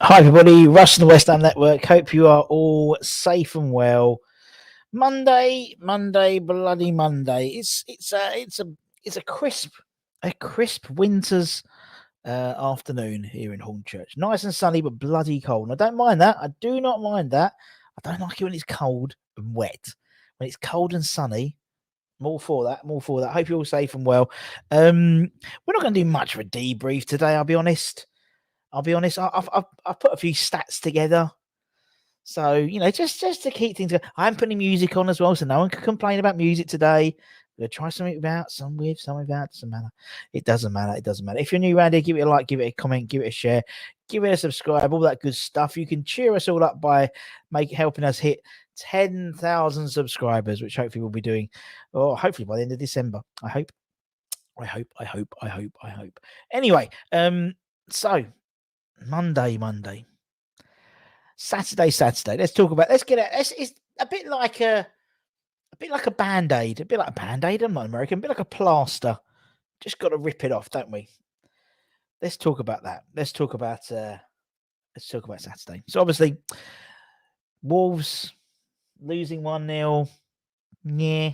Hi everybody, Russ and the West Ham Network. Hope you are all safe and well. Monday, bloody Monday. It's a crisp winter's afternoon here in Hornchurch. Nice and sunny, but bloody cold. And I don't mind that. I do not mind that. I don't like it when it's cold and wet. When it's cold and sunny, I'm all for that. Hope you're all safe and well. We're not going to do much of a debrief today. I'll be honest. I've put a few stats together. So, just to keep things going. I'm putting music on as well, so no one can complain about music today. We're going to try something without, some with, some without. It doesn't matter. If you're new around here, give it a like, give it a comment, give it a share, give it a subscribe, all that good stuff. You can cheer us all up by helping us hit 10,000 subscribers, which hopefully we'll be doing, or hopefully by the end of December. I hope. Anyway, so Monday. Saturday. Let's talk about. Let's get it. It's a bit like a band-aid. A bit like a band-aid. I'm not American. A bit like a plaster. Just got to rip it off, don't we? Let's talk about that. Let's talk about Saturday. So obviously, Wolves losing 1-0. Yeah.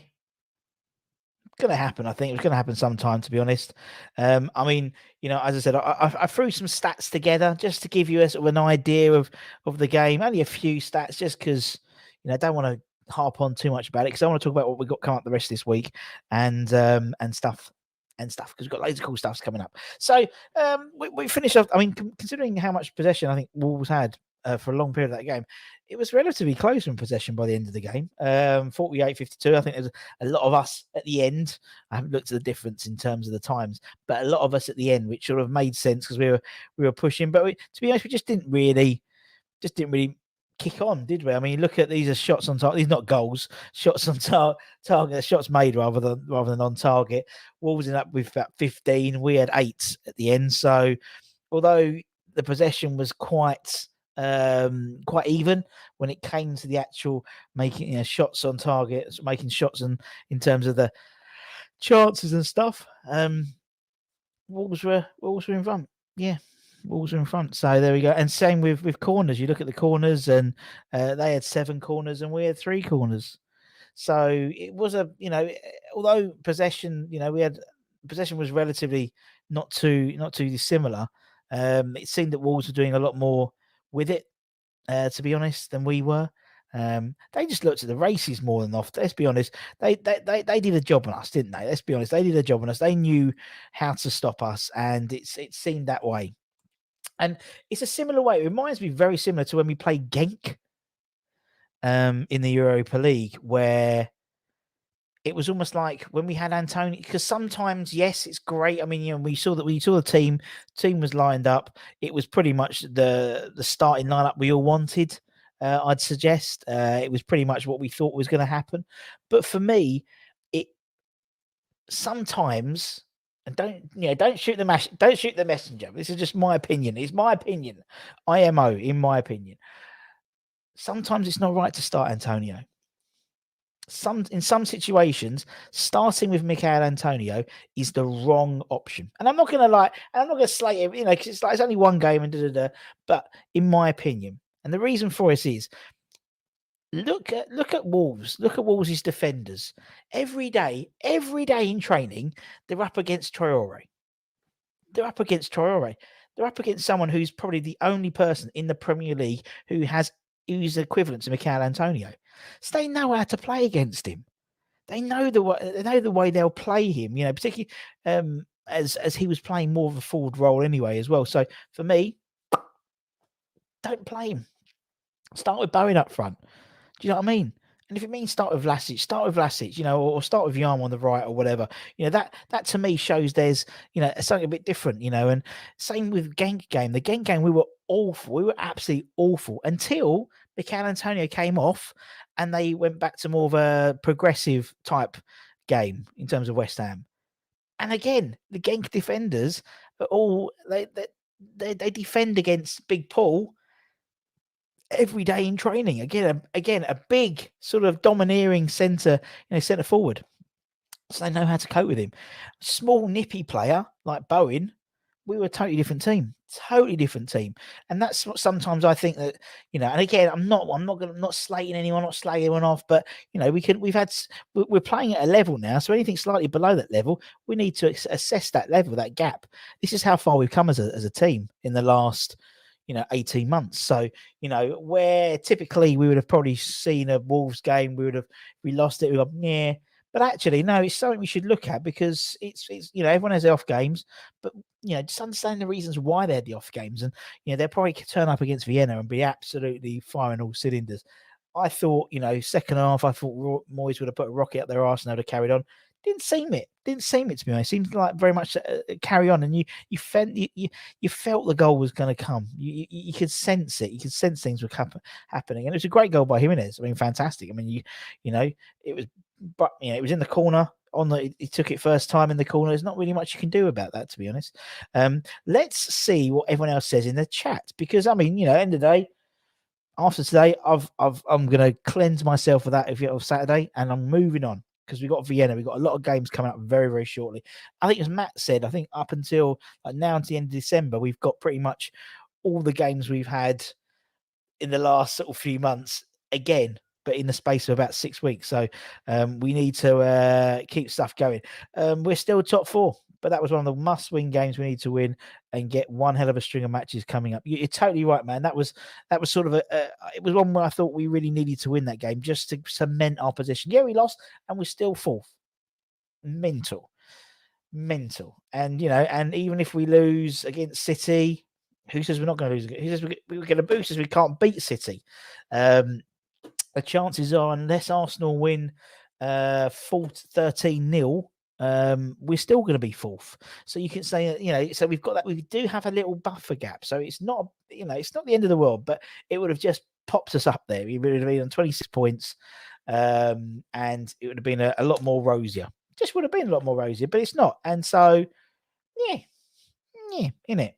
Going to happen. I think it was going to happen sometime, to be honest. I mean, as I said, I threw some stats together just to give you a sort of an idea of the game. Only a few stats, just because I don't want to harp on too much about it, because I want to talk about what we've got coming up the rest of this week and stuff because we've got loads of cool stuff coming up. So we finished off. I mean, considering how much possession I think Wolves had for a long period of that game, it was relatively close in possession by the end of the game. 48-52. I think there's a lot of us at the end. I haven't looked at the difference in terms of the times, but a lot of us at the end, which sort of made sense because we were pushing. But to be honest, we just didn't really kick on, did we? I mean, look at these are shots on target. These are not goals. Shots on target. Shots made rather than on target. Wolves ended up with about 15. We had 8 at the end. So although the possession was quite even when it came to the actual making shots on target, making shots and in terms of the chances and stuff, Wolves were in front. Yeah, Wolves were in front. So there we go. And same with corners. You look at the corners, and they had 7 corners and we had 3 corners. So it was although possession, possession was relatively not too dissimilar. It seemed that Wolves were doing a lot more with it, to be honest, than we were. They just looked at the races more than often. Let's be honest. They did a job on us, didn't they? Let's be honest. They did a job on us. They knew how to stop us, and it seemed that way. And it's a similar way. It reminds me very similar to when we played Genk in the Europa League, where it was almost like when we had Antonio, because sometimes, yes, it's great. I mean, we saw the team was lined up. It was pretty much the starting lineup we all wanted. I'd suggest it was pretty much what we thought was going to happen. But for me, it sometimes, and don't shoot the messenger. This is just my opinion. It's my opinion. IMO, in my opinion. Sometimes it's not right to start Antonio. In some situations, starting with Michail Antonio is the wrong option. And I'm not going to slate it, because it's only one game and but in my opinion, and the reason for this is, look at Wolves. Look at Wolves' defenders. Every day in training, they're up against Traore. They're up against someone who's probably the only person in the Premier League who's equivalent to Michail Antonio. So they know how to play against him. They know the way they'll play him, particularly as he was playing more of a forward role anyway as well. So for me, don't play him. Start with Bowen up front. Do you know what I mean? And if it means start with Vlasic, or start with Yarm on the right or whatever. That to me shows there's, something a bit different, and same with Genk game. The Genk game, we were awful. We were absolutely awful until Michail Antonio came off and they went back to more of a progressive type game in terms of West Ham. And again, the Genk defenders are all, they defend against Big Paul every day in training. Again, a big sort of domineering centre forward. So they know how to cope with him. Small nippy player like Bowen we were a totally different team. And that's what sometimes I think that, and again, I'm not slating anyone, not slagging anyone off, but we're playing at a level now. So anything slightly below that level, we need to assess that level, that gap. This is how far we've come as a team in the last, 18 months. So, where typically we would have probably seen a Wolves game, we lost it. We go, yeah. But actually, no, it's something we should look at because it's everyone has off games, but just understand the reasons why they had the off games, and they'll probably turn up against Vienna and be absolutely firing all cylinders. I thought, second half, I thought Moyes would have put a rocket up their arse and they'd have carried on. Didn't seem it to be honest. It seemed like very much carry on, and you felt the goal was going to come. You could sense it. You could sense things were happening, and it was a great goal by Jimenez. I mean, fantastic. I mean, it was. But it was in the corner. He took it first time in the corner. There's not really much you can do about that, to be honest. Let's see what everyone else says in the chat, because I mean, end of the day, after today, I'm going to cleanse myself of that of Saturday, and I'm moving on because we've got Vienna. We've got a lot of games coming up very, very shortly. I think, as Matt said, I think up until now to the end of December, we've got pretty much all the games we've had in the last sort of few months again, but in the space of about 6 weeks. So we need to keep stuff going. We're still top 4, but that was one of the must-win games we need to win and get one hell of a string of matches coming up. You're totally right, man. That was sort of it was one where I thought we really needed to win that game just to cement our position. Yeah, we lost and we're still 4th. Mental. And, and even if we lose against City, who says we're not going to lose? Who says we're going to boost? Says we can't beat City? The chances are, unless Arsenal win 13-0, we're still going to be 4th. So you can say, so we've got that. We do have a little buffer gap. So it's not, it's not the end of the world, but it would have just popped us up there. We would have been on 26 points, and it would have been a lot more rosier. Just would have been a lot more rosier, but it's not. And so, innit?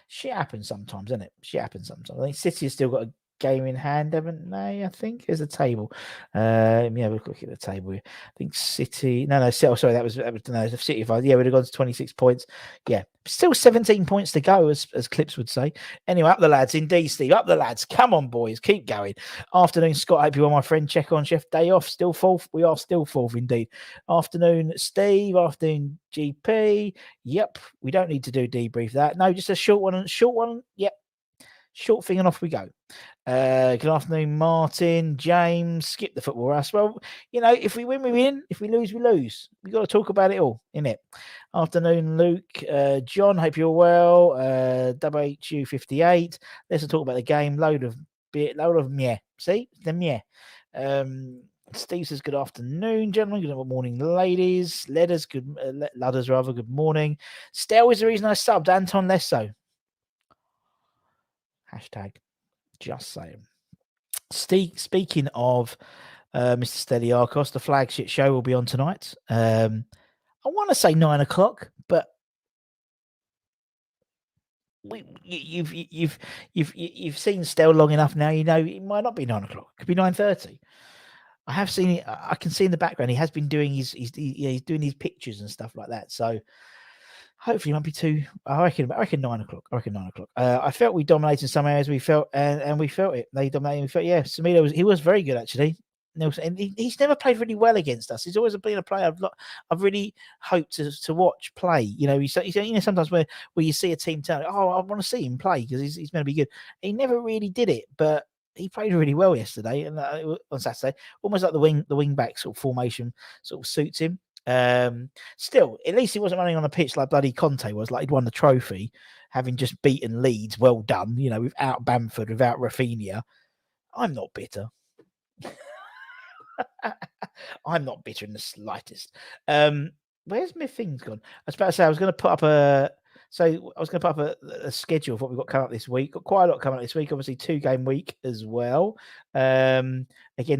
Shit happens sometimes, isn't it? I think City has still got a game in hand, haven't they? I think there's a table. Let me have a look at the table here. I think City. No, sorry, that was no, City. We'd have gone to 26 points. Yeah, still 17 points to go, as Clips would say. Anyway, up the lads, indeed, Steve. Up the lads. Come on, boys, keep going. Afternoon, Scott. Hope you are, my friend. Check on Chef. Day off. Still 4th. We are still 4th, indeed. Afternoon, Steve. Afternoon, GP. Yep. We don't need to do debrief that. No, just a short one. Yep. Short thing and off we go. Good afternoon, Martin, James. Skip the football Russ. Well, if we win, we win. If we lose, we lose. We got to talk about it all, innit? Afternoon, Luke. John, hope you're well. WHU58. Let's talk about the game. Load of meh. See? The meh. Steve says, good afternoon, gentlemen. Good morning, ladies. Ladders, good morning. Stel is the reason I subbed. Anton Lesso. Hashtag. Just saying. Speaking of Mr. Steliarkos, the flagship show will be on tonight. I want to say 9 o'clock, but you've seen Stel long enough now. It might not be 9 o'clock. It could be 9:30. I have seen it. I can see in the background he has been doing he's doing his pictures and stuff like that. So hopefully it won't be too. I reckon 9 o'clock. I felt we dominated in some areas. We felt and we felt it. They dominated. We felt Semedo was very good actually. And he's never played really well against us. He's always been a player I've really hoped to watch play. Sometimes where you see a team tell, oh, I want to see him play because he's going to be good. He never really did it, but he played really well yesterday and on Saturday. Almost like the wing back sort of formation sort of suits him. Still, at least he wasn't running on a pitch like bloody Conte was, like he'd won the trophy, having just beaten Leeds. Well done, without Bamford, without Rafinha. I'm not bitter. I'm not bitter in the slightest. Where's my things gone? I was about to say I was going to put up a schedule of what we've got coming up this week. Got quite a lot coming up this week. Obviously, 2-game week as well. Again,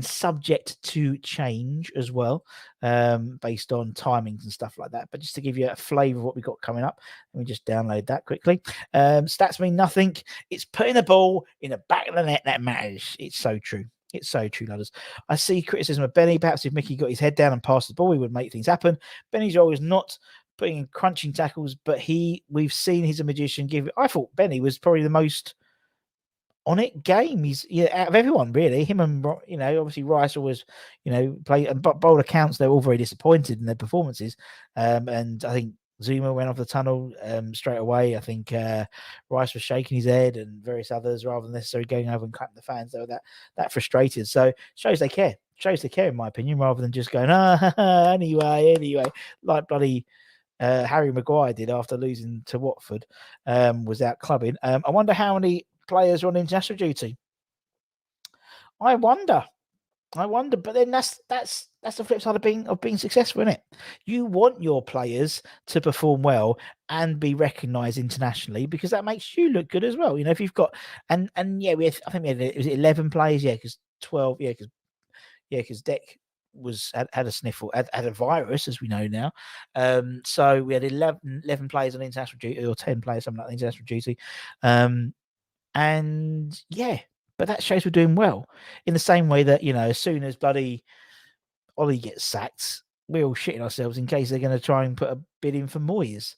subject to change as well, based on timings and stuff like that. But just to give you a flavour of what we've got coming up, let me just download that quickly. Stats mean nothing. It's putting the ball in the back of the net that matters. It's so true. It's so true, ladders. I see criticism of Benny. Perhaps if Mickey got his head down and passed the ball, he would make things happen. Benny's role is not putting in crunching tackles, but we've seen he's a magician. I thought Benny was probably the most on it game. He's out of everyone really. Him and obviously Rice always play, but by all accounts they're all very disappointed in their performances. And I think Zuma went off the tunnel straight away. I think Rice was shaking his head, and various others, rather than necessarily going over and clapping the fans, they were that frustrated. So shows they care. Shows they care, in my opinion, rather than just going anyway, like bloody Harry Maguire did after losing to Watford. Was out clubbing. I wonder how many players are on international duty. I wonder, but then that's the flip side of being successful, isn't it? You want your players to perform well and be recognised internationally, because that makes you look good as well. If you've got and yeah, I think we had, was it 11 players? Yeah, because 12. Yeah, because Deck had a sniffle, had a virus, as we know now. So we had 11 players on international duty, or 10 players, something like international duty. And yeah, but that shows we're doing well. In the same way that, as soon as bloody Ollie gets sacked, we're all shitting ourselves in case they're going to try and put a bid in for Moyes.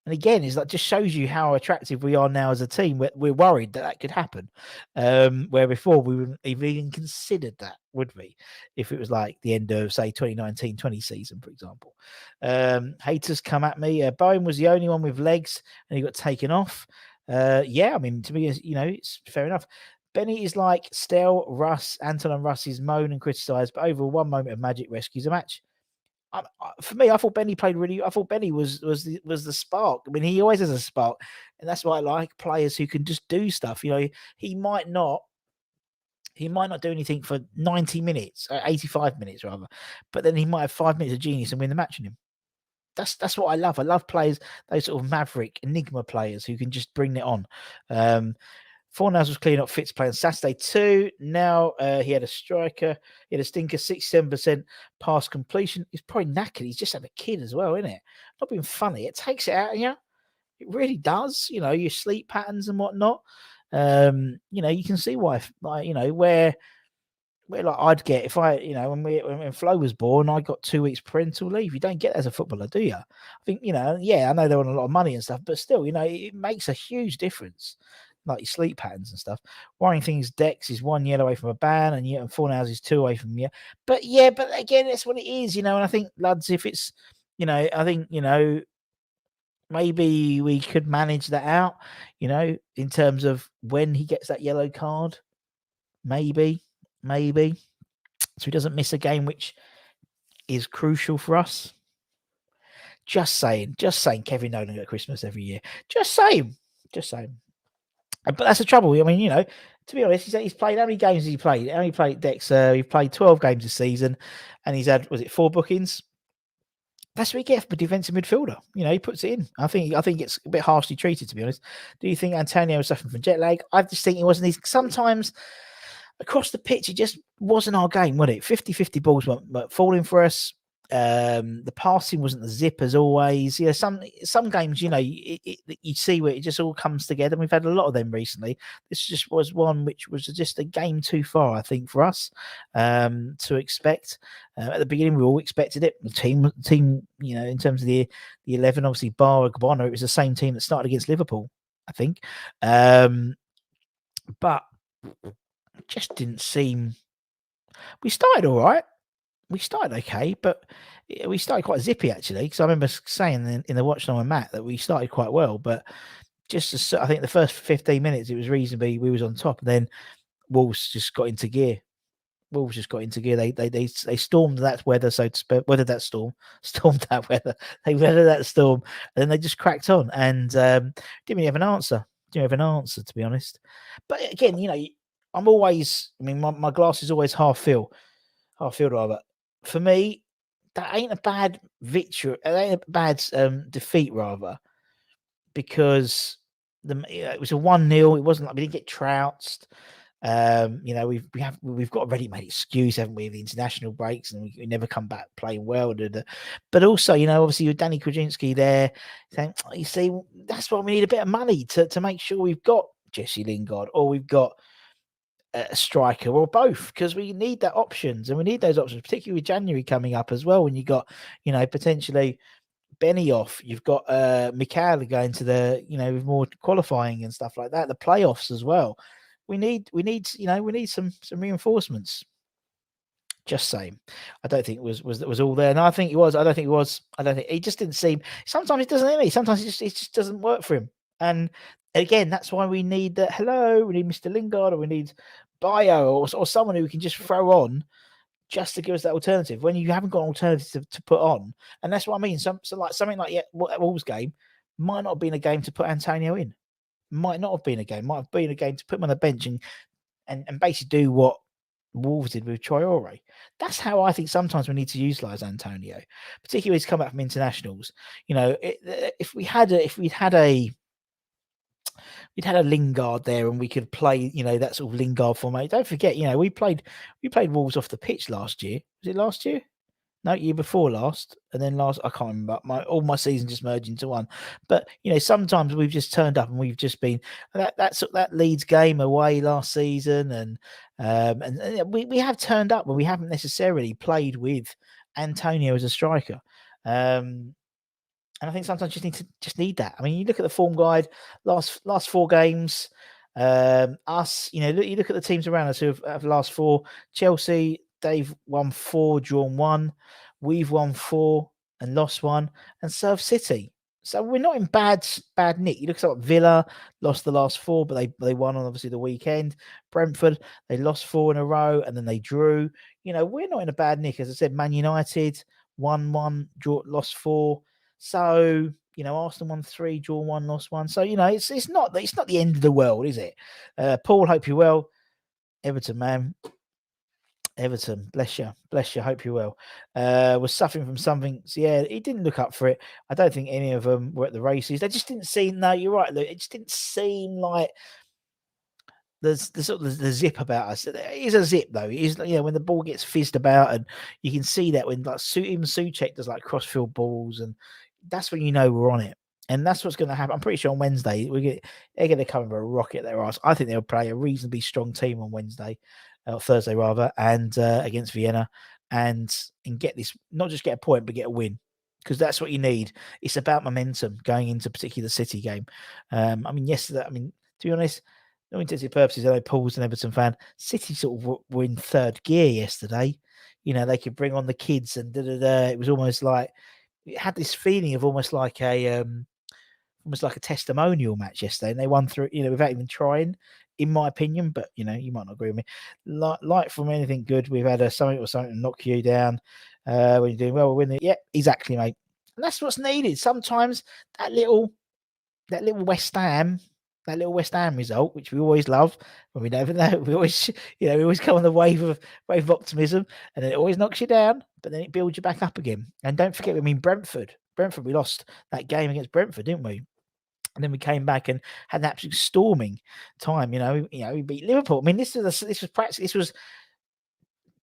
And again, it's like, just shows you how attractive we are now as a team. We're worried that could happen. Where before we wouldn't have even considered that, would we? If it was like the end of, say, 2019-20 season, for example. Haters come at me. Bowen was the only one with legs and he got taken off. Yeah, I mean, to me, it's fair enough. Benny is like Stell, Russ, Anton and Russ moan and criticise, but over one moment of magic rescues a match. For me, I thought Benny played really. I thought Benny was the spark. I mean, he always has a spark, and that's why I like players who can just do stuff. He might not do anything for 90 minutes, 85 minutes rather, but then he might have 5 minutes of genius and win the match in him. That's what I love. I love players, those sort of maverick enigma players who can just bring it on. Fornals was cleaning up Fitz playing Saturday too. Now he had a striker. He had a stinker, 67% pass completion. He's probably knackered. He's just had a kid as well, isn't it? Not being funny. It takes it out of you. It really does. Your sleep patterns and whatnot. You can see why, where like I'd get if I, when Flo was born, I got 2 weeks parental leave. You don't get that as a footballer, do you? I think, I know they want a lot of money and stuff, but still, it makes a huge difference. Like your sleep patterns and stuff. Worrying things, Dex is 1 year away from a ban, and Fornals is 2 away from you. But again, that's what it is, and I think, lads, if it's, I think, maybe we could manage that out, in terms of when he gets that yellow card. Maybe. So he doesn't miss a game, which is crucial for us. Just saying Kevin Nolan at Christmas every year. Just saying. But that's the trouble. I mean, to be honest, he's played, how many games has he played? How many played Dex? He played 12 games this season, and he's had, was it 4 bookings? That's what you get for a defensive midfielder. He puts it in. I think it's a bit harshly treated, to be honest. Do you think Antonio was suffering from jet lag? I just think it wasn't. Sometimes across the pitch, it just wasn't our game, was it? 50-50 balls weren't falling for us. The passing wasn't the zip as always. Some games, you see where it just all comes together. And we've had a lot of them recently. This just was one which was just a game too far, I think, for us to expect. At the beginning, we all expected it. The team, in terms of the 11, obviously bar Agbona, it was the same team that started against Liverpool, I think. But it just didn't seem. We started all right. We started okay, but we started quite zippy, actually, because I remember saying in the watch time with Matt that we started quite well, but I think the first 15 minutes, it was reasonably, we was on top, and then Wolves just got into gear. They stormed that weather, so to speak, weathered that storm, stormed that weather. They weathered that storm, and then they just cracked on and didn't really have an answer. To be honest. But again, I'm always, I mean, my glass is always half filled rather. For me, that ain't a bad victory. It ain't a bad defeat, rather, because it was a 1-0. It wasn't like we didn't get trounced. We've got a ready-made excuse, haven't we? The international breaks, and we never come back playing well. But also, obviously with Danny Krasinski there, saying, you see, that's why we need a bit of money to make sure we've got Jesse Lingard, or we've got a striker, or both, because we need that options, and we need those options, particularly with January coming up as well, when you got potentially Benny off. You've got Mikhail going to the, with more qualifying and stuff like that. The playoffs as well. We need some reinforcements. Just saying. I don't think it was all there. And I think it was. I don't think it was. I don't think it just didn't seem. Sometimes it doesn't. Sometimes it just doesn't work for him. And again, that's why we need that. Hello, we need Mr. Lingard, or we need Bio, or someone who we can just throw on, just to give us that alternative when you haven't got an alternative to put on. And that's what I mean. So like something like Wolves game might not have been a game to put Antonio in. Might not have been a game. Might have been a game to put him on the bench and basically do what Wolves did with Traore. That's how I think sometimes we need to utilise Antonio, particularly when he's come back from internationals. If we'd had a Lingard there and we could play, that sort of Lingard format. Don't forget, we played Wolves off the pitch last year. Was it last year? No, year before last, and then last, I can't remember. All my season just merged into one. But sometimes we've just turned up and we've just been that Leeds game away last season, and we have turned up, but we haven't necessarily played with Antonio as a striker. And I think sometimes you need that. I mean, you look at the form guide, last 4 games. Us, you look at the teams around us who have last 4. Chelsea, they've won 4, drawn 1. We've won 4 and lost 1, and Surf City. So we're not in bad nick. You look at Villa, lost the last 4, but they won on obviously the weekend. Brentford, they lost 4 in a row and then they drew. We're not in a bad nick. As I said, Man United won 1, lost 4. So Arsenal won 3, draw 1, lost 1. So it's not the end of the world, is it? Paul, hope you're well. Everton, man. Everton, bless you, hope you're well. Was suffering from something. So yeah, he didn't look up for it. I don't think any of them were at the races. They just didn't seem. No, you're right, Luke. It just didn't seem like there's the zip about us. It is a zip though. It is, when the ball gets fizzed about, and you can see that when even Souček does like crossfield balls, and that's when we're on it. And that's what's going to happen. I'm pretty sure on Wednesday they're going to come with a rocket their ass. I think they'll play a reasonably strong team on Wednesday. Or Thursday rather, and against Vienna, and get this, not just get a point, but get a win, because that's what you need. It's about momentum going into particular City game. Yesterday, to be honest, no intensity purposes, I know Paul's an Everton fan. City sort of were in third gear yesterday. They could bring on the kids and It was almost like it had this feeling of almost like a testimonial match yesterday, and they won through, without even trying, in my opinion. But you might not agree with me. Like from anything good, we've had something to knock you down when you're doing well. We're winning. Yeah, exactly, mate. And that's what's needed. Sometimes that little West Ham result, which we always love, when we never know, we always come on the wave of optimism, and then it always knocks you down, but then it builds you back up again. And don't forget, Brentford, we lost that game against Brentford, didn't we? And then we came back and had an absolute storming time. We beat Liverpool. This was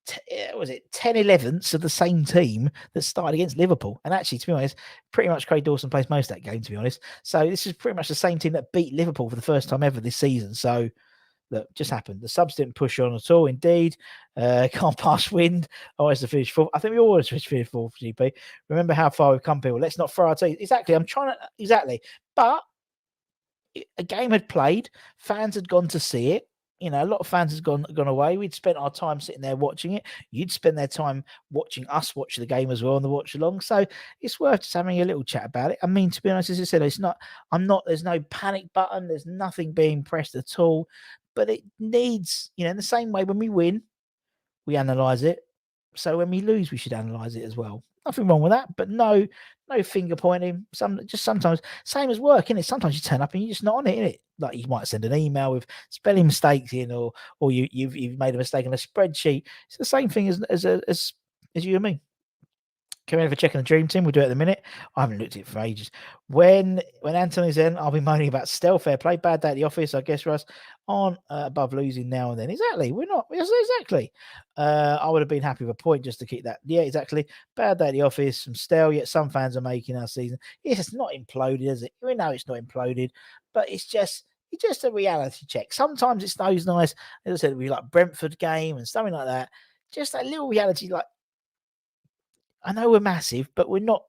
10/11ths of the same team that started against Liverpool. And actually, to be honest, pretty much Craig Dawson plays most of that game, to be honest. So this is pretty much the same team that beat Liverpool for the first time ever this season. So look, just happened. The subs didn't push on at all. Indeed, can't pass wind. Always to finish fourth. I think we always finish fourth. GP. Remember how far we've come, people. Let's not throw our teeth. Exactly. But a game had played. Fans had gone to see it. A lot of fans had gone away. We'd spent our time sitting there watching it. You'd spend their time watching us watch the game as well on the watch along. So it's worth just having a little chat about it. To be honest, as I said, there's no panic button. There's nothing being pressed at all. But it needs, in the same way when we win, we analyse it. So when we lose, we should analyse it as well. Nothing wrong with that, but no finger pointing. Sometimes, same as work, innit? Sometimes you turn up and you're just not on it, innit? Like you might send an email with spelling mistakes in, or you've made a mistake on a spreadsheet. It's the same thing as you and me. Coming in for checking the dream team. We'll do it in a minute. I haven't looked at it for ages. When Anthony's in, I'll be moaning about stealth. Fair play. Bad day at the office, I guess, Russ. Aren't above losing now and then. Exactly. We're not. Yes, exactly. I would have been happy with a point just to keep that. Yeah, exactly. Bad day at the office. Some stale, yet some fans are making our season. Yes, it's not imploded, is it? We know it's not imploded, but it's just a reality check. Sometimes it's those nice, as I said, we like Brentford game and something like that. Just that little reality, like, I know we're massive, but we're not,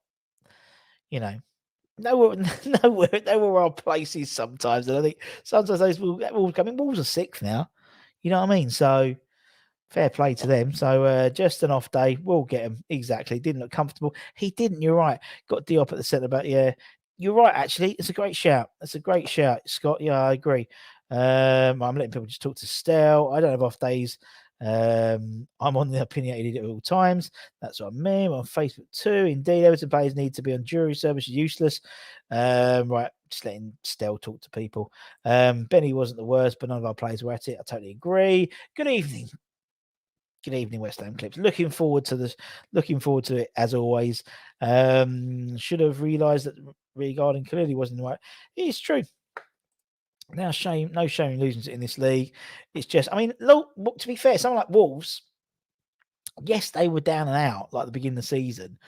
nowhere our places sometimes. And I think sometimes those Wolves coming. Wolves are sixth now. You know what I mean? So fair play to them. So just an off day. We'll get him. Exactly. Didn't look comfortable. He didn't. You're right. Got Diop at the centre back. Yeah. You're right, actually. It's a great shout. It's a great shout, Scott. Yeah, I agree. I'm letting people just talk to Stel. I don't have off days. I'm on the opinionated at all times. That's what I mean. I'm on Facebook too. Indeed, Everton players need to be on jury service. Useless. Right, just letting Stel talk to people. Benny wasn't the worst, but none of our players were at it. I totally agree. Good evening. Good evening, West Ham Clips. Looking forward to this. Looking forward to it as always. Should have realised that regarding clearly wasn't right. It's true. Now, no shame in losing in this league. It's just, I mean, look, to be fair, someone like Wolves, yes, they were down and out like the beginning of the season,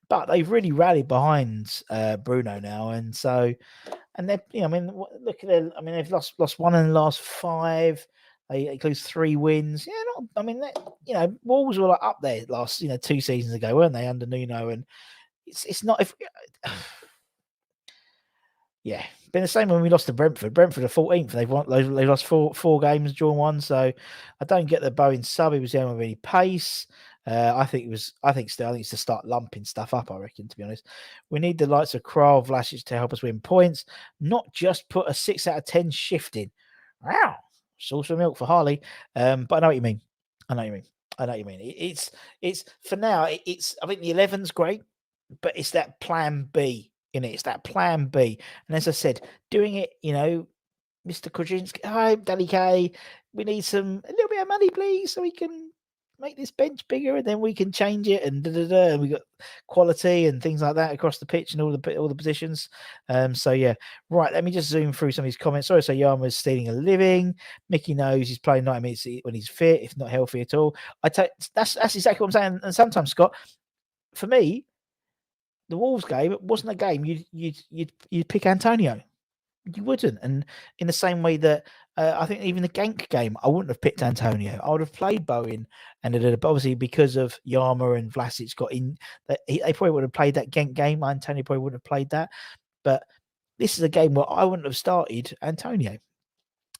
but they've really rallied behind Bruno now, and so, and they're, I mean, look at them. I mean, they've lost one in the last five. They includes 3 wins. Yeah, I mean, Wolves were like up there last, 2 seasons ago, weren't they, under Nuno? And it's not if. Yeah, been the same when we lost to Brentford. Brentford are 14th. They've lost four games, drawn one. So I don't get the Bowen sub. He was down with any pace. I think it's to start lumping stuff up, I reckon, to be honest. We need the likes of Kral, Vlasic to help us win points, not just put a 6 out of 10 shift in. Wow. Sauce for milk for Harley. But I know what you mean. It's for now, I think the 11's great, but it's that plan B. It's that plan B. And as I said, doing it, Mr. Krasinski, hi, Danny K, we need a little bit of money, please, so we can make this bench bigger, and then we can change it, and and we got quality and things like that across the pitch and all the positions. So yeah, right. Let me just zoom through some of these comments. Sorry, so Yarma's stealing a living. Mickey knows he's playing 90 minutes when he's fit, if not healthy at all. That's exactly what I'm saying. And sometimes, Scott, for me, the Wolves game wasn't a game you'd pick Antonio. You wouldn't. And in the same way that I think even the Genk game, I wouldn't have picked Antonio. I would have played Bowen, and obviously because of Yarma and Vlasic got in, they probably would have played that Genk game. Antonio probably wouldn't have played that. But this is a game where I wouldn't have started Antonio.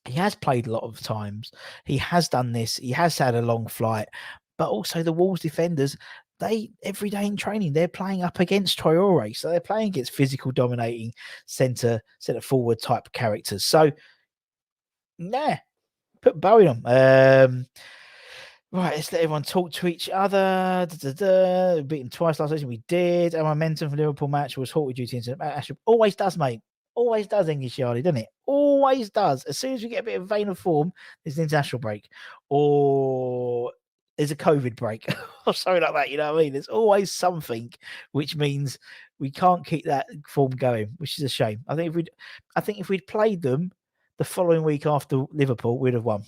He has played a lot of times. He has done this. He has had a long flight. But also the Wolves defenders, they every day in training, they're playing up against Traore. So they're playing against physical dominating centre forward type characters. So put Bowie on. Right, let's let everyone talk to each other. We beat them twice last season. We did. Our momentum for Liverpool match was halted due to always does, mate. Always does, English Yardie, doesn't it? Always does. As soon as we get a bit of vein of form, there's an international break. Or there's a COVID break. Or something like that, you know what I mean? There's always something which means we can't keep that form going, which is a shame. I think if we'd played them the following week after Liverpool, we'd have won.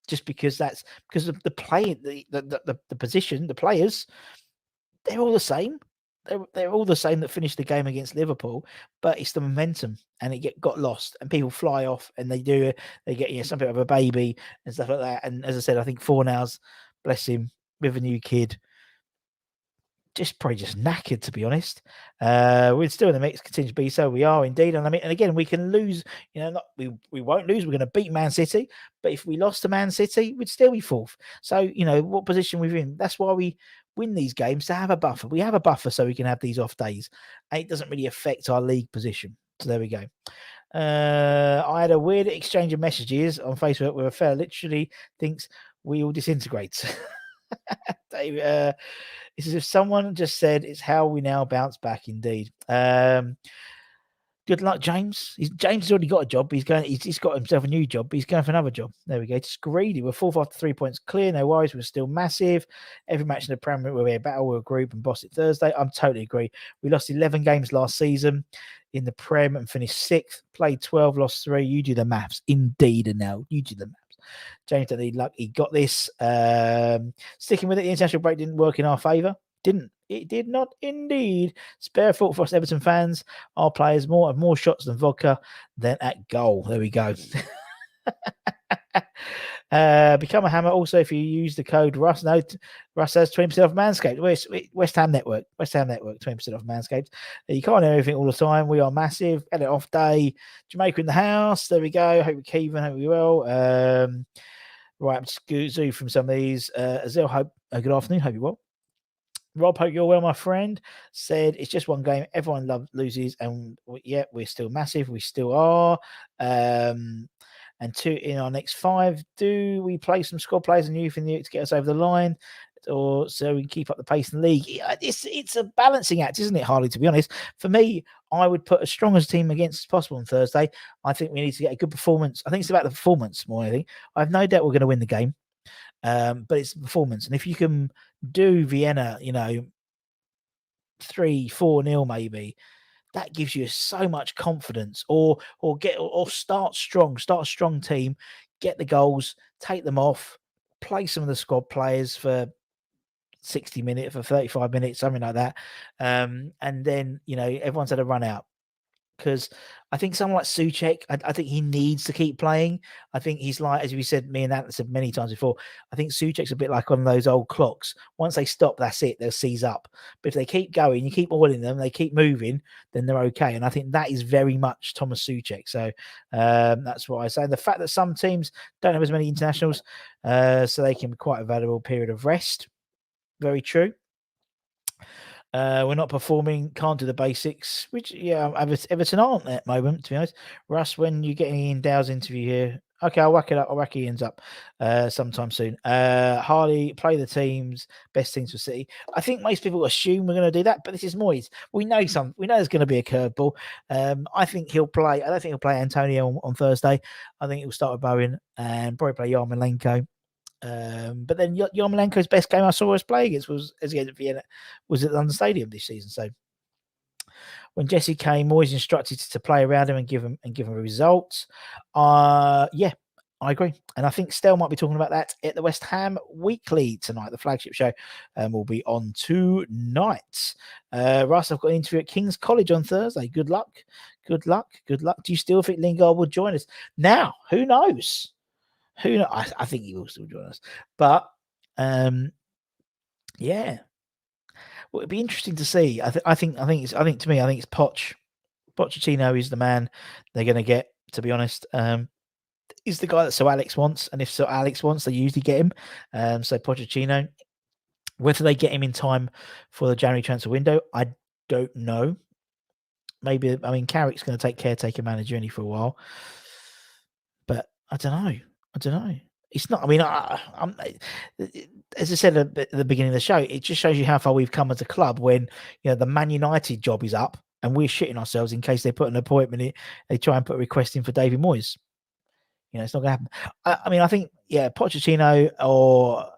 Just because of the play, the position, the players, they're all the same. They're all the same that finished the game against Liverpool, but it's the momentum, and it got lost, and people fly off, and they get some bit of a baby and stuff like that. And as I said, I think Fornals, bless him, with a new kid, probably just knackered, to be honest. We're still in the mix, continue to be so. We are indeed, and and again, we can lose. We won't lose. We're going to beat Man City, but if we lost to Man City, we'd still be fourth. So what position we're in. That's why we win these games, to have a buffer. We have a buffer so we can have these off days, and it doesn't really affect our league position. So there we go. I had a weird exchange of messages on Facebook where a fella literally thinks we all disintegrate. Dave, it's as if someone just said it's how we now bounce back. Indeed. Good luck, James. James has already got a job. He's got himself a new job. But he's going for another job. There we go. Just greedy. We're fourth after 3 points clear. No worries. We're still massive. Every match in the Premier League, we're battle, we're a group and boss it Thursday. I'm totally agree. We lost 11 games last season in the Prem and finished 6th. Played 12, lost 3. You do the maths. Indeed, and now you do the maths. James don't need luck. He got this. Sticking with it, the international break didn't work in our favour. It did not indeed. Spare thought for us Everton fans. Our players have more shots than vodka than at goal. There we go. Become a hammer. Also, if you use the code Russ, Russ has 20% off Manscaped. West Ham Network, 20% off Manscaped. You can't do everything all the time. We are massive. Had an off day. Jamaica in the house. There we go. Hope you're keeping. Hope you well. Right, I'm just zoom from some of these. Azil, hope good afternoon. Hope you well. Rob, hope you're well, my friend. Said it's just one game. Everyone loses, and yeah, we're still massive. We still are. And two in our next 5. Do we play some squad players and youth in the to get us over the line, or so we can keep up the pace in the league? It's a balancing act, isn't it, Harley? To be honest, for me, I would put as strong as a team against as possible on Thursday. I think we need to get a good performance. I think it's about the performance more. I have no doubt we're going to win the game. But it's performance, and if you can do Vienna, 3-4-0 maybe, that gives you so much confidence. Or start strong, start a strong team, get the goals, take them off, play some of the squad players for 60 minutes, for 35 minutes, something like that, and then everyone's had a run out. Because I think someone like Souček, I think he needs to keep playing. I think he's like, as we said, me and that said many times before, I think Souček's a bit like one of those old clocks. Once they stop, that's it. They'll seize up. But if they keep going, you keep oiling them, they keep moving, then they're okay. And I think that is very much Thomas Souček. So that's what I say. And the fact that some teams don't have as many internationals, so they can be quite a valuable period of rest. Very true. We're not performing, can't do the basics, which, Everton aren't at the moment, to be honest. Russ, when you get Ian Dow's interview here, okay, I'll whack it up. I'll whack Ian's up sometime soon. Harley, play the teams, best teams for City. I think most people assume we're going to do that, but this is Moyes. We know there's going to be a curveball. I think he'll play. I don't think he'll play Antonio on Thursday. I think he'll start with Bowen and probably play Yarmolenko. But then Yarmolenko's best game I saw us play against was against Vienna, was at London Stadium this season. So when Jesse came, always instructed to play around him and give him results. Yeah, I agree, and I think Stell might be talking about that at the West Ham Weekly tonight. The flagship show will be on tonight. Russ, I've got an interview at King's College on Thursday. Good luck. Do you still think Lingard will join us? Now, who knows? Who knows? I think he will still join us, but yeah. Well, it'd be interesting to see. I think it's Poch. Pochettino is the man they're going to get. To be honest, he's the guy that Sir Alex wants, and if Sir Alex wants, they usually get him. So Pochettino. Whether they get him in time for the January transfer window, I don't know. Maybe Carrick's going to take caretaker manager only for a while, but I don't know. It's not. As I said at the beginning of the show, it just shows you how far we've come as a club. When the Man United job is up, and we're shitting ourselves in case they put an appointment in, they try and put a request in for David Moyes. It's not going to happen. I think Pochettino or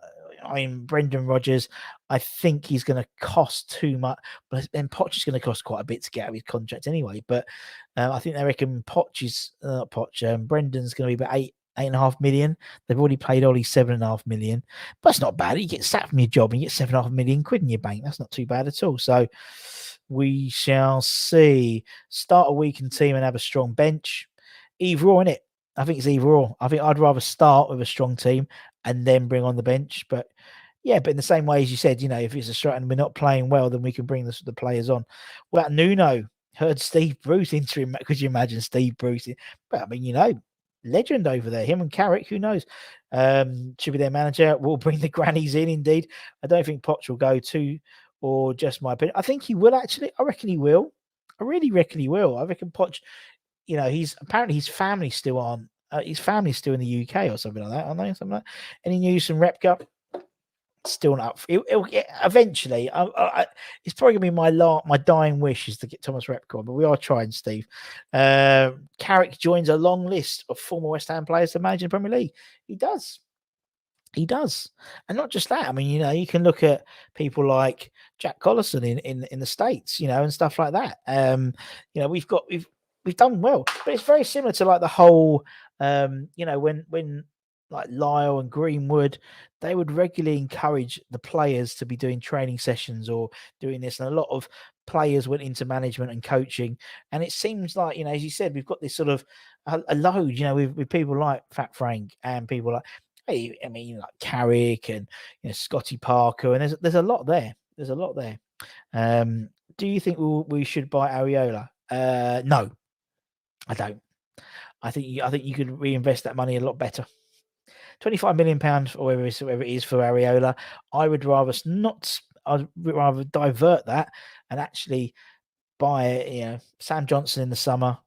Brendan Rodgers. I think he's going to cost too much, but then Poch is going to cost quite a bit to get out of his contract anyway. But I think they reckon Brendan's going to be about 8.5 million. They've already paid Ollie 7.5 million, but that's not bad. You get sacked from your job and you get 7.5 million quid in your bank. That's not too bad at all. So we shall see. Start a weakened team and have a strong bench. Either or, innit? I think it's either or. I think I'd rather start with a strong team and then bring on the bench. But in the same way as you said, if it's a strike and we're not playing well, then we can bring the players on. What about Nuno? Heard Steve Bruce interim. Could you imagine Steve Bruce? But legend over there. Him and Carrick, who knows? Should be their manager. We'll bring the grannies in, indeed. I don't think Poch will go to, or just my opinion. I think he will, actually. I reckon he will. I really reckon he will. I reckon Poch, he's apparently his family's still on. His family's still in the UK or something like that, aren't they? Something like that. Any news from Repka? Still not up. Eventually, it's probably going to be my dying wish is to get Thomas Repka on, but we are trying, Steve. Carrick joins a long list of former West Ham players to manage in the Premier League. He does. And not just that. You can look at people like Jack Collison in the States, and stuff like that. We've done well, but it's very similar to like the whole, when like Lyle and Greenwood, they would regularly encourage the players to be doing training sessions or doing this. And a lot of players went into management and coaching. And it seems like, as you said, we've got this sort of a load, with people like Fat Frank and people like, I mean, like Carrick and Scotty Parker, and there's a lot there. There's a lot there. Do you think we should buy Areola? No, I don't. I think you could reinvest that money a lot better. £25 million or whatever it is for Areola. I would rather not. I'd rather divert that and actually buy Sam Johnson in the summer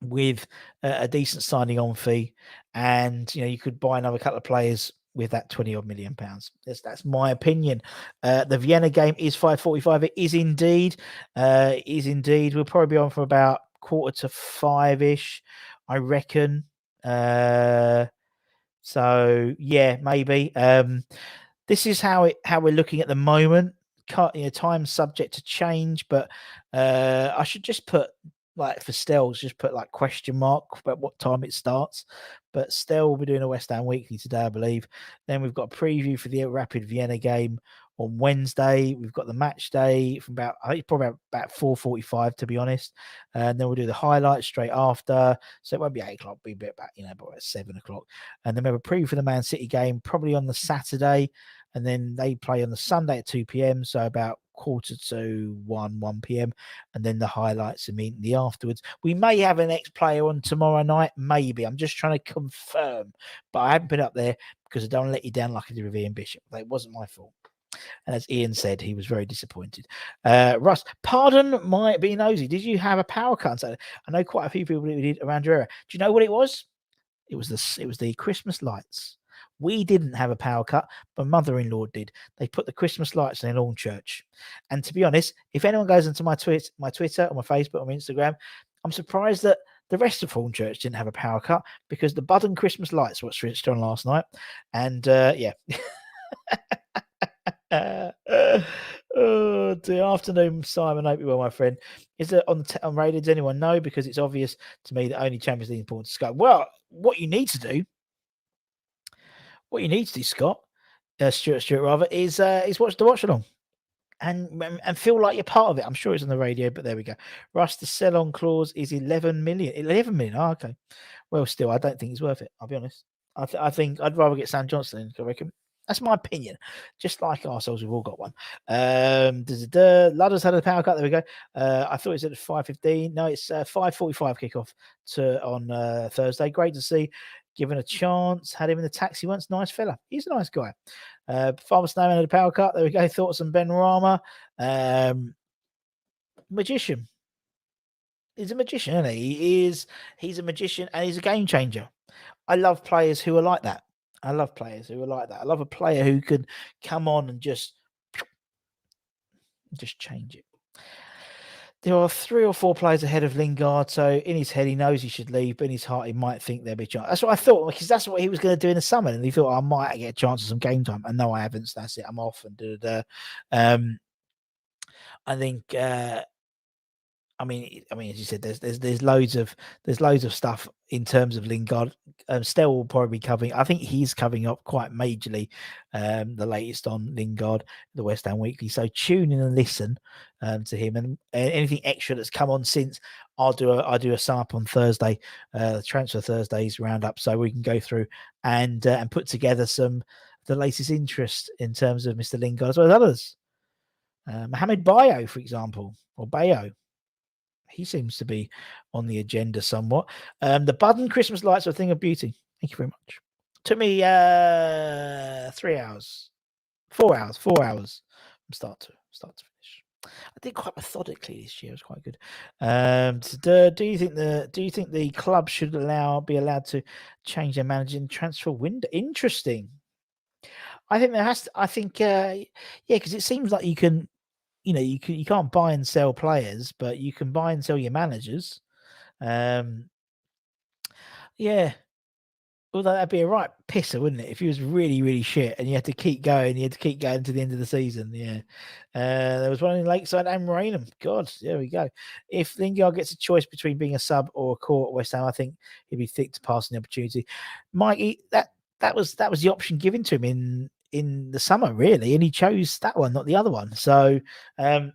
with a decent signing on fee, and you could buy another couple of players with that £20 million. That's my opinion. The Vienna game is 5:45. It is indeed. We'll probably be on for about 4:45ish, I reckon. So yeah, maybe. This is how we're looking at the moment. Time subject to change, but I should just put, like, for Stell's, just put like question mark about what time it starts. But Stell will be doing a West Ham Weekly today, I believe. Then we've got a preview for the Rapid Vienna game on Wednesday. We've got the match day from I think probably about 4:45, to be honest. And then we'll do the highlights straight after. So it won't be 8 o'clock, it'll be about 7 o'clock. And then we have a preview for the Man City game, probably on the Saturday. And then they play on the Sunday at 2 p.m. So about 1 p.m. And then the highlights immediately afterwards. We may have an ex-player on tomorrow night, maybe. I'm just trying to confirm. But I haven't been up there because I don't want to let you down like I did with Ian Bishop. It wasn't my fault. And as Ian said, he was very disappointed. Russ, pardon my being nosy. Did you have a power cut on Saturday? I know quite a few people who did around your area. Do you know what it was? It was the Christmas lights. We didn't have a power cut, but mother-in-law did. They put the Christmas lights in Lawn Church. And to be honest, if anyone goes into my Twitter or my Facebook or my Instagram, I'm surprised that the rest of Lawn Church didn't have a power cut, because the Budden Christmas lights were switched on last night. And yeah. Good afternoon, Simon. Hope you're well, my friend. Is it on radio? Does anyone know? Because it's obvious to me that only Champions League important to Scott. Well, what you need to do, Scott, Stuart rather, is watch along and feel like you're part of it. I'm sure it's on the radio, but there we go. Russ, the sell-on clause is 11 million. 11 million. Oh, okay. Well, still, I don't think he's worth it. I'll be honest. I think I'd rather get Sam Johnson, I reckon. That's my opinion. Just like ourselves, we've all got one. Ludders had a power cut. There we go. I thought it was at 5:15. No, it's 5:45 kickoff on Thursday. Great to see. Given a chance. Had him in the taxi once. Nice fella. He's a nice guy. Farmer Snowman had a power cut. There we go. Thoughts on Ben Rama. Magician. He's a magician, isn't he? He's a magician, and he's a game changer. I love players who are like that. I love a player who can come on and just change it. There are 3 or 4 players ahead of Lingard, so in his head he knows he should leave, but in his heart he might think there'll be a chance. That's what I thought, because that's what he was going to do in the summer, and he thought, I might get a chance of some game time. And no, I haven't. So that's it. I'm off. And I think. I mean, as you said, there's loads of stuff in terms of Lingard. Stell will probably be covering. I think he's covering up quite majorly the latest on Lingard, the West Ham Weekly. So tune in and listen to him, and anything extra that's come on since. I'll do a sum up on Thursday, Transfer Thursdays roundup, so we can go through and put together the latest interest in terms of Mr. Lingard as well as others. Mohamed Bayo, for example, or Bayo. He seems to be on the agenda somewhat. The Budden Christmas lights are a thing of beauty. Thank you very much. Took me 3 hours, 4 hours from start to finish. I did quite methodically this year. It was quite good. Do you think the club should be allowed to change their managing transfer window? Interesting. I think there has to. I think because it seems like you can. You can't buy and sell players, but you can buy and sell your managers. Yeah. Although that'd be a right pisser, wouldn't it? If he was really, really shit and you had to keep going to the end of the season. Yeah. There was one in Lakeside and Raynham. God, there we go. If Lingard gets a choice between being a sub or a core at West Ham, I think he'd be thick to pass on the opportunity. Mikey, that was the option given to him in the summer, really, and he chose that one, not the other one. So I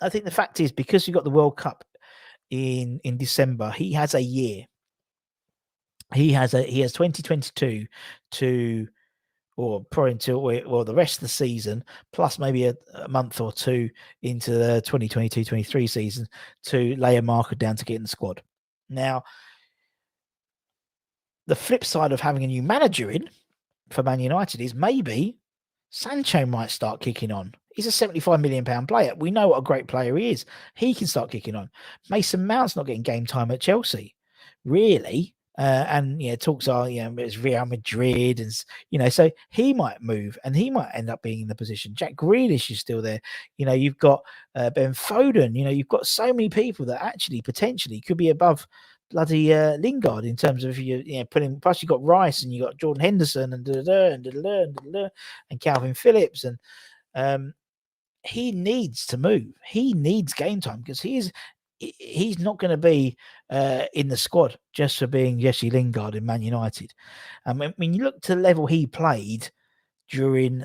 think the fact is, because you got the World Cup in December, he has a year he has 2022 to, or probably until the rest of the season, plus maybe a month or two into the 2022-23 season to lay a marker down to get in the squad. Now, the flip side of having a new manager in for Man United is maybe Sancho might start kicking on. He's a £75 million player. We know what a great player he is. He can start kicking on. Mason Mount's not getting game time at Chelsea, really. And talks are it's Real Madrid, and so he might move and he might end up being in the position. Jack Grealish is still there. You've got Ben Foden. You've got so many people that actually potentially could be above bloody Lingard in terms of putting. Plus you've got Rice and you've got Jordan Henderson and Calvin Phillips, and he needs to move. He needs game time because he's not going to be in the squad just for being Jesse Lingard in Man United. I mean, you look to the level he played during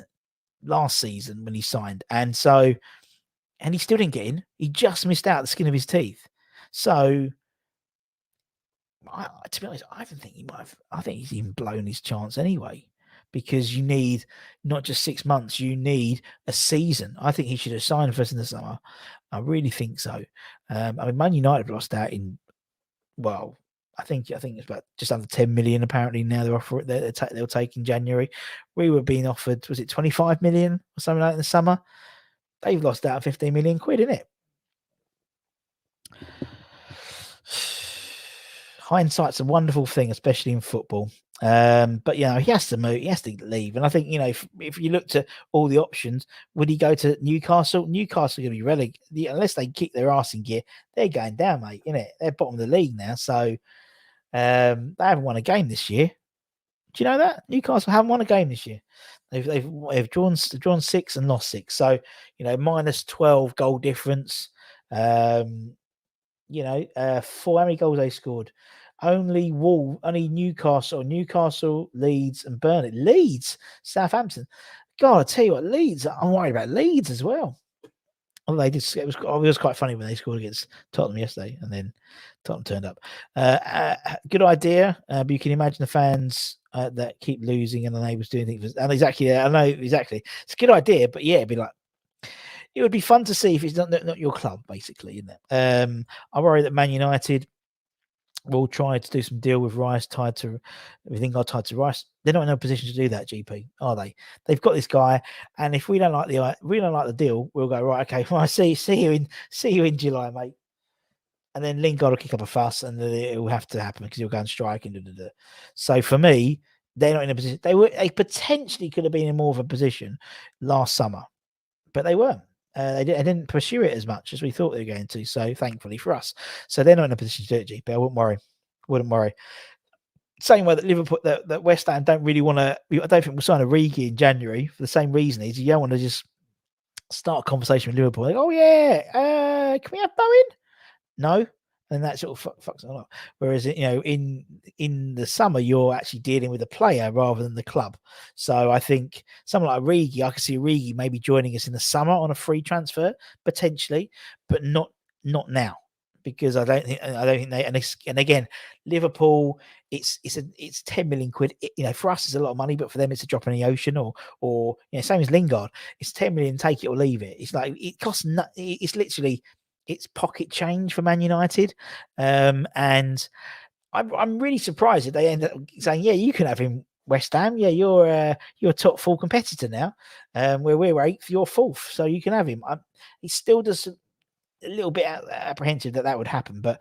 last season when he signed, and he still didn't get in. He just missed out the skin of his teeth. So, to be honest, I think he might have. I think he's even blown his chance anyway, because you need not just 6 months, you need a season. I think he should have signed for us in the summer. I really think so. I mean, Man United lost out in, well, I think it's about just under 10 million. Apparently now they're offering they'll take in January. We were being offered, was it 25 million or something like that in the summer? They've lost out 15 million quid, isn't it? Hindsight's a wonderful thing, especially in football. But he has to move, he has to leave. And I think, if you looked at all the options, would he go to Newcastle? Newcastle are going to be relegated unless they kick their arse in gear. They're going down, mate. They're bottom of the league now. So they haven't won a game this year. Do you know that Newcastle haven't won a game this year? They've drawn 6 and lost 6. So minus 12 goal difference. How many goals they scored? Only Newcastle, Leeds, and Burnley. Leeds, Southampton. God, I tell you what, Leeds. I'm worried about Leeds as well. Although they did, it was quite funny when they scored against Tottenham yesterday, and then Tottenham turned up. Good idea, but you can imagine the fans that keep losing and unable to do anything. And exactly, I know exactly. It's a good idea, but it'd be like. It would be fun to see if it's not your club, basically, isn't it? I worry that Man United will try to do some deal with Rice tied to Rice. They're not in a position to do that, GP, are they? They've got this guy, and if we don't like the deal, we'll go, right, okay, well, see you in July, mate. And then Lingard will kick up a fuss, and it will have to happen because he'll go and strike and. So for me, they're not in a position. They potentially could have been in more of a position last summer, but they weren't. They didn't pursue it as much as we thought they were going to. So thankfully for us, so they're not in a position to do it. GP, I wouldn't worry. Same way that Liverpool, that West Ham don't really want to. I don't think we'll sign Origi in January for the same reason. Is you don't want to just start a conversation with Liverpool. Like, oh yeah, can we have Bowen? No. And that sort of fucks it up. Whereas, in the summer, you're actually dealing with a player rather than the club. So I think someone like Origi, I could see Origi maybe joining us in the summer on a free transfer potentially, but not now, because I don't think they. And again, Liverpool, it's 10 million quid. For us, it's a lot of money, but for them, it's a drop in the ocean. Or same as Lingard, it's 10 million, take it or leave it. It's like it costs. It's literally. It's pocket change for Man United, and I'm really surprised that they end up saying, "Yeah, you can have him, West Ham. Yeah, you're a top 4 competitor now. Where we're 8th, you're 4th, so you can have him." He still does a little bit apprehensive that would happen, but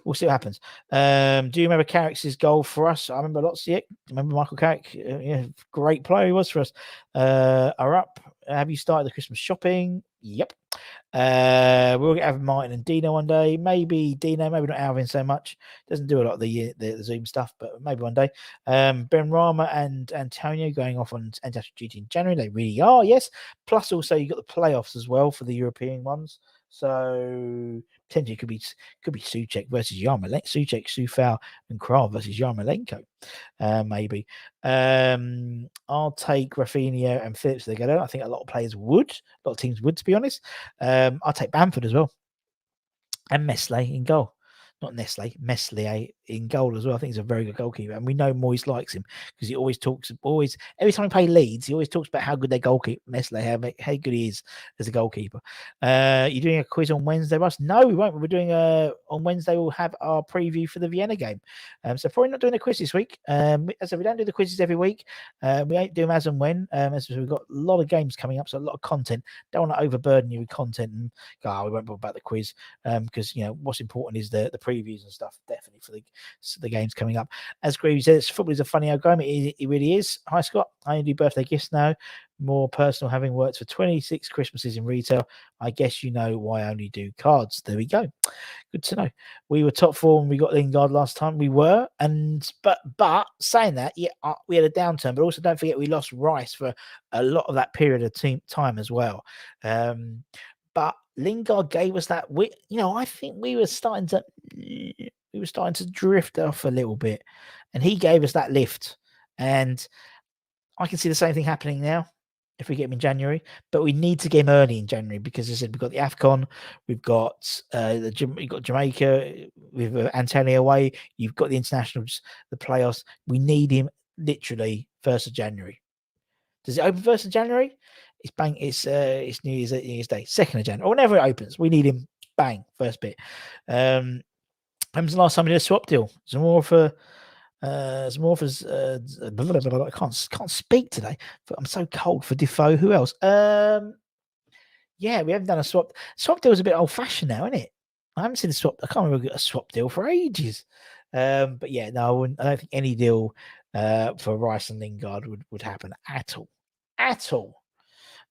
we'll see what happens. Do you remember Carrick's goal for us? I remember lots of it. Remember Michael Carrick? Great player he was for us. Are up. Have you started the Christmas shopping? Yep. We'll get Alvin Martin and Dino one day. Maybe Dino, maybe not Alvin so much. Doesn't do a lot of the Zoom stuff, but maybe one day. Ben Rama and Antonio going off on international duty in January. They really are, yes. Plus, also you got the playoffs as well for the European ones. So potentially it could be Souček versus Yarmolenko, Souček, Soufal, and Kral versus Yarmolenko. Maybe. I'll take Rafinha and Phillips together. I think a lot of players would. A lot of teams would, to be honest. I'll take Bamford as well. And Messley in goal. not Nestle, Meslier in goal as well. I think he's a very good goalkeeper, and we know Moyes likes him because he always talks. Every time we play Leeds, he always talks about how good their goalkeeper Meslier, how good he is as a goalkeeper. You're doing a quiz on Wednesday, Russ? No, we won't. We're doing on Wednesday. We'll have our preview for the Vienna game. So probably not doing a quiz this week. As I said, we don't do the quizzes every week. We ain't do them as and when. As we've got a lot of games coming up, so a lot of content. Don't want to overburden you with content and go, we won't bother about the quiz because what's important is the previews and stuff, definitely for the games coming up. As Greavy says, football is a funny old game. It really is. Hi Scott, I only do birthday gifts now. More personal, having worked for 26 Christmases in retail. I guess you know why I only do cards. There we go. Good to know. We were top four when we got Lingard last time. We were, but saying that, we had a downturn. But also, don't forget we lost Rice for a lot of that period of time as well. But Lingard gave us that. I think we were starting to drift off a little bit, and he gave us that lift. And I can see the same thing happening now if we get him in January. But we need to get him early in January because, as I said, we've got the AFCON, we've got Jamaica with Antonio away. You've got the internationals, the playoffs. We need him literally 1st of January. Does it open 1st of January? It's bang. It's New Year's Day, 2nd of January, or whenever it opens. We need him bang first bit. When was the last time we did a swap deal? Zamora I can't speak today. I'm so cold for Defoe. Who else? Yeah, we haven't done a swap. Swap deal is a bit old fashioned now, isn't it? I haven't seen a swap. I can't remember a swap deal for ages. But yeah, no, I don't think any deal for Rice and Lingard would happen at all. At all.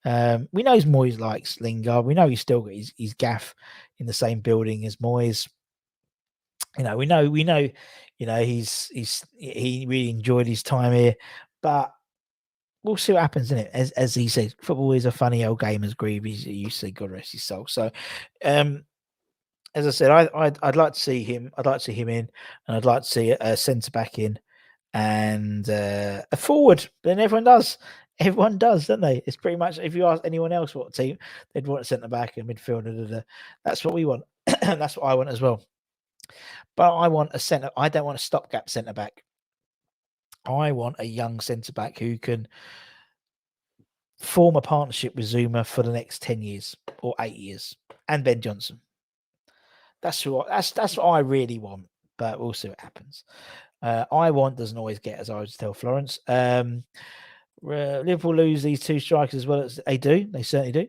We know Moyes likes Lingard. We know he's still got his gaff in the same building as Moyes. We know. He really enjoyed his time here, but we'll see what happens in it. As he says, football is a funny old game, as Greavy used to say. God rest his soul. So, as I said, I'd like to see him. I'd like to see him in, and I'd like to see a centre back in, and a forward. Then everyone does. Everyone does, don't they? It's pretty much, if you ask anyone else what team, they'd want a centre back and midfielder. That's what we want. That's what I want as well. But I want a centre. I don't want a stopgap centre back. I want a young centre back who can form a partnership with Zuma for the next 10 years or 8 years, and Ben Johnson. That's what I really want. But we'll see what happens. I want doesn't always get, as I always tell Florence. Liverpool lose these two strikers as well as they do. They certainly do.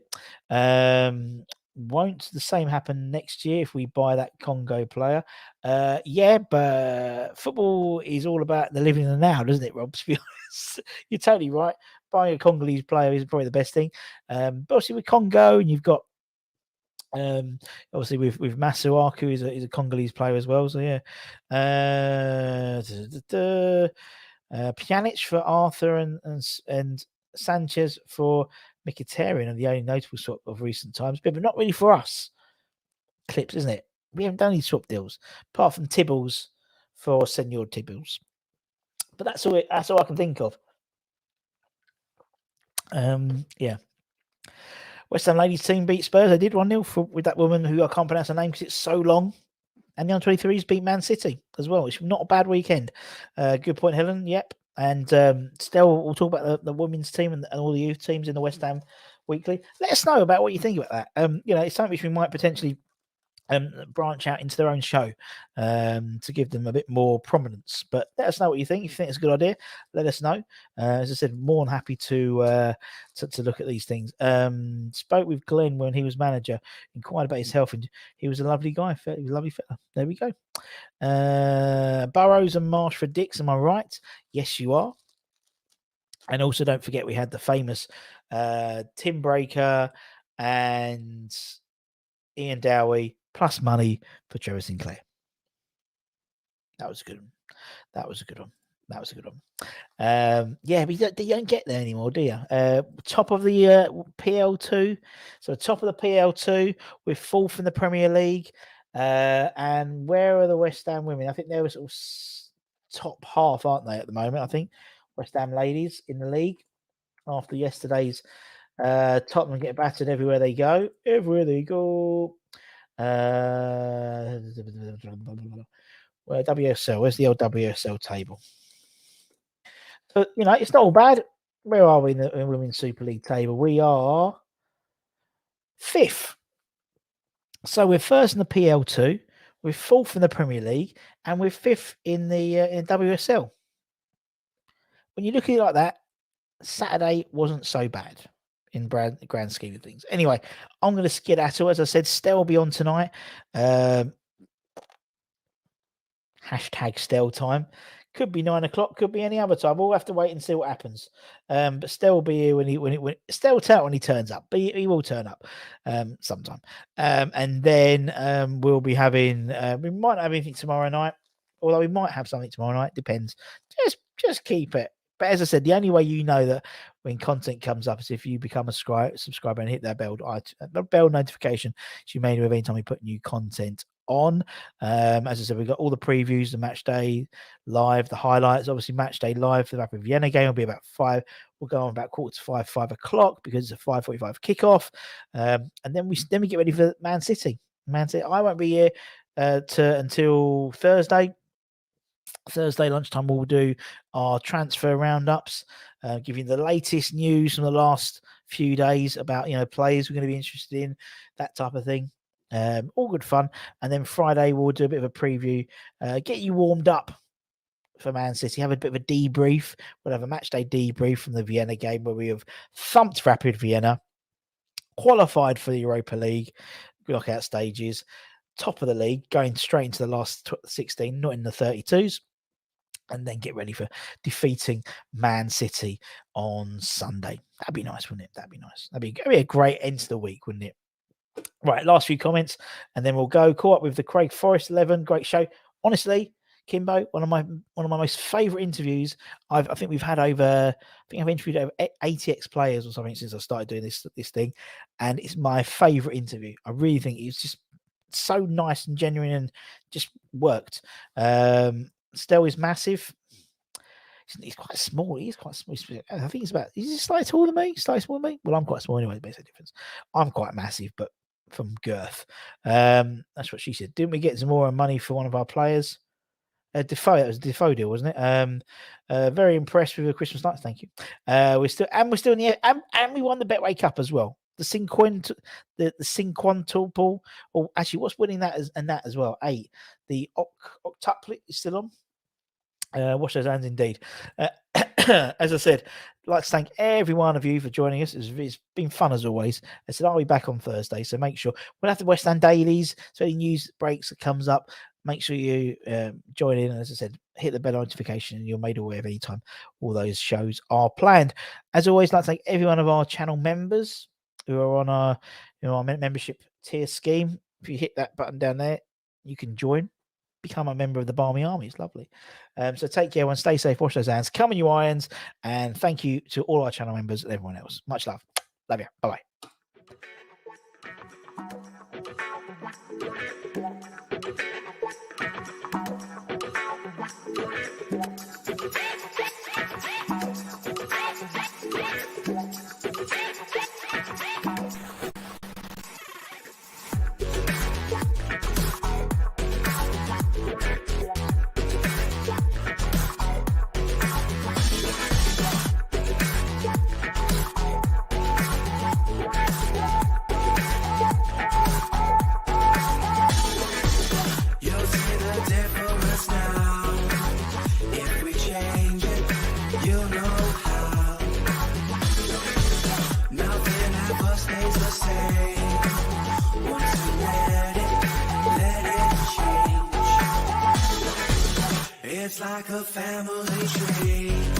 Won't the same happen next year if we buy that Congo player? Yeah, but football is all about the living in the now, doesn't it, Rob? To be honest, you're totally right. Buying a Congolese player is probably the best thing. But obviously with Congo, and you've got obviously with Masuaku, he's a Congolese player as well. So yeah. Pjanic for Arthur and Sanchez for Mkhitaryan are the only notable swap of recent times, but not really for us. Clips, isn't it? We haven't done any swap deals apart from Tibbles for Senor Tibbles, but that's all I can think of. Yeah. West Ham ladies team beat Spurs. They did 1-0 with that woman who I can't pronounce her name because it's so long. And the under-23s beat Man City as well. It's not a bad weekend. Good point, Helen. Yep. And still, we'll talk about the women's team and all the youth teams in the West Ham Weekly. Let us know about what you think about that. It's something which we might potentially branch out into their own show to give them a bit more prominence. But let us know what you think. If you think it's a good idea, let us know. As I said, more than happy to look at these things. Spoke with Glenn when he was manager, inquired about his health, and he was a lovely guy. He was a lovely fella. There we go. Burrows and Marsh for Dix. Am I right? Yes, you are. And also, don't forget we had the famous Tim Breaker and Ian Dowie plus money for Trevor Sinclair. That was a good one. Yeah, but you don't get there anymore, do you? Top of the PL2. So top of the PL2. We're fourth in the Premier League. And where are the West Ham women? I think they're sort of top half, aren't they, at the moment? I think West Ham ladies in the league after yesterday's Tottenham get battered everywhere they go. Where WSL? Where's the old WSL table? So, it's not all bad. Where are we in the Women's Super League table? We are 5th. So we're 1st in the PL2, we're 4th in the Premier League, and we're 5th in the WSL. When you look at it like that, Saturday wasn't so bad in grand scheme of things. Anyway, I'm going to skedaddle. As I said, Stell will be on tonight. Hashtag Stell time. Could be 9 o'clock, could be any other time. We'll have to wait and see what happens. But Stell will be here when Stell will tell when he turns up. But he will turn up sometime. And then we'll be having we might not have anything tomorrow night, although we might have something tomorrow night. Depends. Just keep it. But as I said, the only way you know that when content comes up is if you become a subscriber and hit that bell notification, so you may know anytime we put new content on. As I said, we've got all the previews, the match day live, the highlights. Obviously, match day live for the Rapid Vienna game will be about 5. We'll go on about 4:45, 5 o'clock because it's a 5:45 kickoff, and then we get ready for Man City. I won't be here until Thursday. Thursday lunchtime, we'll do our transfer roundups, give you the latest news from the last few days about players we're going to be interested in, that type of thing. All good fun. And then Friday we'll do a bit of a preview, get you warmed up for Man City, have a bit of a debrief. We'll have a match day debrief from the Vienna game where we have thumped Rapid Vienna, qualified for the Europa League knockout stages, top of the league, going straight into the last 16, not in the 32s. And then get ready for defeating Man City on Sunday. That'd be nice, wouldn't it? That'd be nice. That'd be a great end to the week, wouldn't it? Right, last few comments, and then we'll go. Caught up with the Craig Forrest 11. Great show. Honestly, Kimbo, one of my most favourite interviews. I think we've had over. I think I've interviewed over 80 ex-players or something since I started doing this thing, and it's my favourite interview. I really think it's just so nice and genuine and just worked. Stell is massive. He's quite small. He's quite small. I think he's he slightly taller than me? Slightly smaller than me? Well, I'm quite small anyway. It makes a difference. I'm quite massive, but from girth. That's what she said. Didn't we get some more money for one of our players? Defoe. It was a Defoe deal, wasn't it? Very impressed with the Christmas lights. Thank you. We're still in the and we won the Betway Cup as well. The Cinquantuple, or actually, what's winning that as well? 8. The octuplet is still on. Wash those hands, indeed. As I said, I'd like to thank every one of you for joining us. It's been fun as always. I said I'll be back on Thursday, so make sure we'll have the West Ham dailies. So any news breaks that comes up, make sure you join in. And as I said, hit the bell notification, and you're made aware of any time all those shows are planned. As always, I'd like to thank every one of our channel members who are on our membership tier scheme. If you hit that button down there, you can join, become a member of the Barmy Army. It's lovely. So take care, everyone. Stay safe, wash those hands, come in your irons, and thank you to all our channel members and everyone else. Much love. Love you. Bye-bye. It's like a family tree.